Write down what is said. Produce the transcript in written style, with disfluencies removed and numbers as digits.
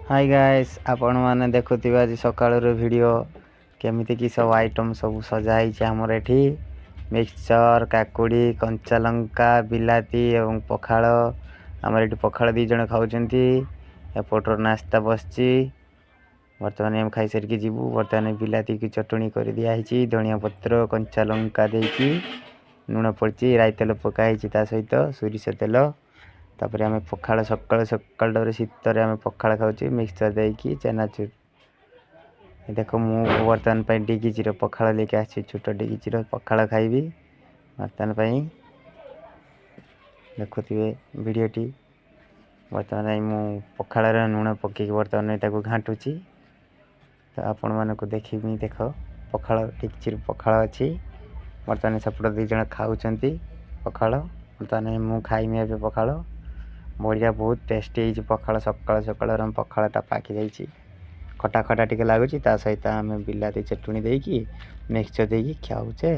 Hi guys आपण मैंने देखुथिबा आज सकाळर वीडियो केमिति कि सब आइटम सब सजा हिचे हमर एठी मिक्सचर काकुड़ी कंचा लंका बिलाती एवं पखाळ हमर एठी पखाळ दी जण खाउचंती एपटर नाश्ता बसची वर्तमान हम खाइ सर के जीवु वर्तमान बिलाती की चटणी कर दिया हिची धनिया पत्र कंचा लंका देकी लूण पड़ची राई तेल पका हिची ता सहित सोरिष तेल तापर आम पखाड़ सकाल सकाल शीतर आम पखाड़ खाऊँ मिक्सचर देकी चेनाचूर देख मु बर्तमान डिगिचर पखाड़ लेके आसी छोट डिगिचर पखाड़ खाइबी बर्तमान देखुए वीडियोटी बर्तमान मु पखाड़ लुण पकई बर्तमान यहाँ घाटुची तो आपण मानक देखी देख पखाड़ डिगिचर पखाड़ अच्छी बर्तमान सेपट दीज खाऊँच पखाड़ बर्तमान मु खाइमी ए पखाड़ बढ़िया बहुत टेस्टी पखाड़ सकाल सकाल पखाड़ा पाकि जाइए खटा खटा टिके लगुच सहित आम बिलाती चटणी देकी मिक्सचर देकी खाऊचे।